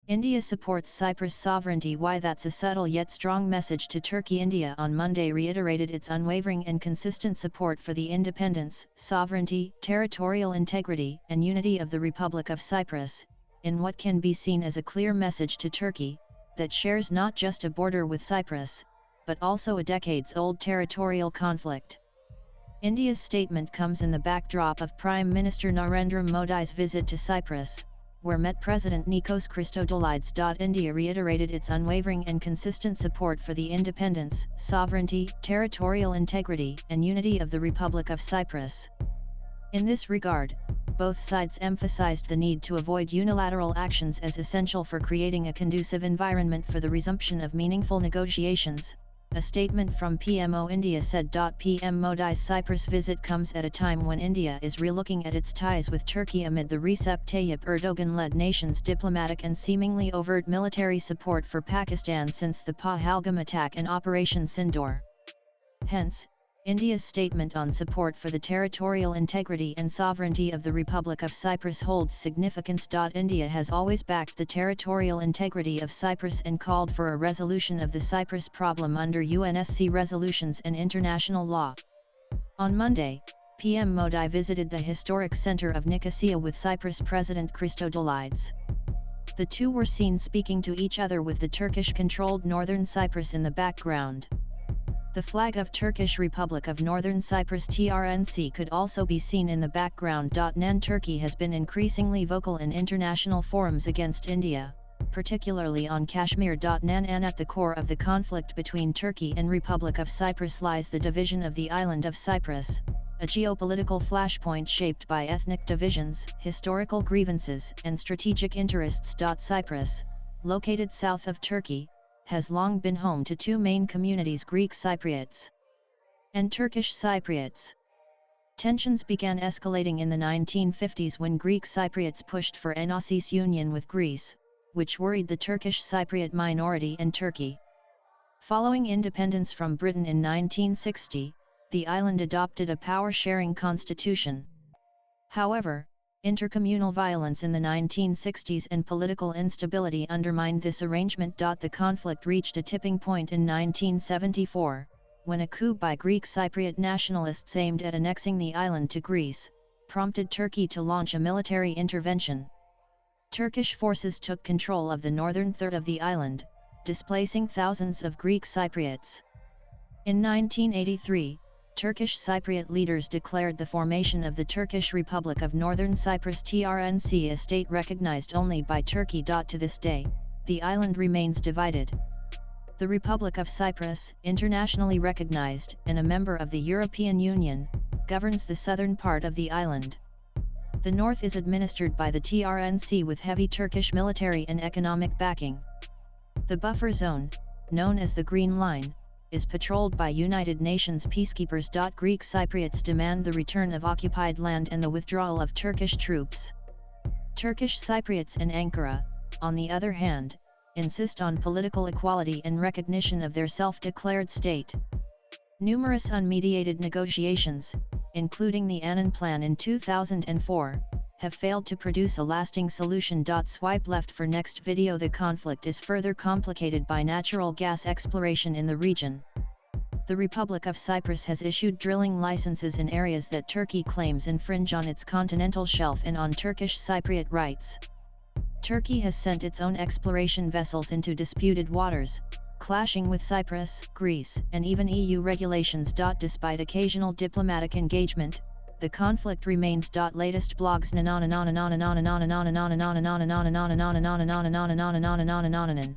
India supports Cyprus sovereignty. Why that's a subtle yet strong message to Turkey. India on Monday reiterated its unwavering and consistent support for the independence, sovereignty, territorial integrity, and unity of the Republic of Cyprus, in what can be seen as a clear message to Turkey, that shares not just a border with Cyprus, but also a decades-old territorial conflict. India's statement comes in the backdrop of Prime Minister Narendra Modi's visit to Cyprus, where Met President Nikos Christodoulides. India reiterated its unwavering and consistent support for the independence, sovereignty, territorial integrity, and unity of the Republic of Cyprus. In this regard, both sides emphasized the need to avoid unilateral actions as essential for creating a conducive environment for the resumption of meaningful negotiations. A statement from PMO India said. PM Modi's Cyprus visit comes at a time when India is relooking at its ties with Turkey amid the Recep Tayyip Erdogan-led nation's diplomatic and seemingly overt military support for Pakistan since the Pahalgam attack and Operation Sindoor. Hence, India's statement on support for the territorial integrity and sovereignty of the Republic of Cyprus holds significance. India has always backed the territorial integrity of Cyprus and called for a resolution of the Cyprus problem under UNSC resolutions and international law. On Monday, PM Modi visited the historic center of Nicosia with Cyprus President Christodoulides. The two were seen speaking to each other with the Turkish-controlled northern Cyprus in the background. The flag of Turkish Republic of Northern Cyprus (TRNC) could also be seen in the background. Turkey has been increasingly vocal in international forums against India, particularly on Kashmir. At the core of the conflict between Turkey and Republic of Cyprus lies the division of the island of Cyprus, a geopolitical flashpoint shaped by ethnic divisions, historical grievances, and strategic interests. Cyprus, located south of Turkey, has long been home to two main communities: Greek Cypriots and Turkish Cypriots. Tensions began escalating in the 1950s when Greek Cypriots pushed for an Osis union with Greece, which worried the Turkish Cypriot minority and Turkey. Following independence from Britain in 1960, the island adopted a power-sharing constitution. However, intercommunal violence in the 1960s and political instability undermined this arrangement. The conflict reached a tipping point in 1974, when a coup by Greek Cypriot nationalists aimed at annexing the island to Greece, prompted Turkey to launch a military intervention. Turkish forces took control of the northern third of the island, displacing thousands of Greek Cypriots. In 1983, Turkish Cypriot leaders declared the formation of the Turkish Republic of Northern Cyprus (TRNC), a state recognized only by Turkey. To this day, the island remains divided. The Republic of Cyprus, internationally recognized and a member of the European Union, governs the southern part of the island. The north is administered by the TRNC with heavy Turkish military and economic backing. The buffer zone, known as the Green Line, is patrolled by United Nations peacekeepers. Greek Cypriots demand the return of occupied land and the withdrawal of Turkish troops. Turkish Cypriots and Ankara, on the other hand, insist on political equality and recognition of their self-declared state. Numerous unmediated negotiations, including the Annan Plan in 2004, have failed to produce a lasting solution. Swipe left for next video. The conflict is further complicated by natural gas exploration in the region. The Republic of Cyprus has issued drilling licenses in areas that Turkey claims infringe on its continental shelf and on Turkish Cypriot rights. Turkey has sent its own exploration vessels into disputed waters, clashing with Cyprus, Greece, and even EU regulations. Despite occasional diplomatic engagement, the conflict remains. Latest blogs.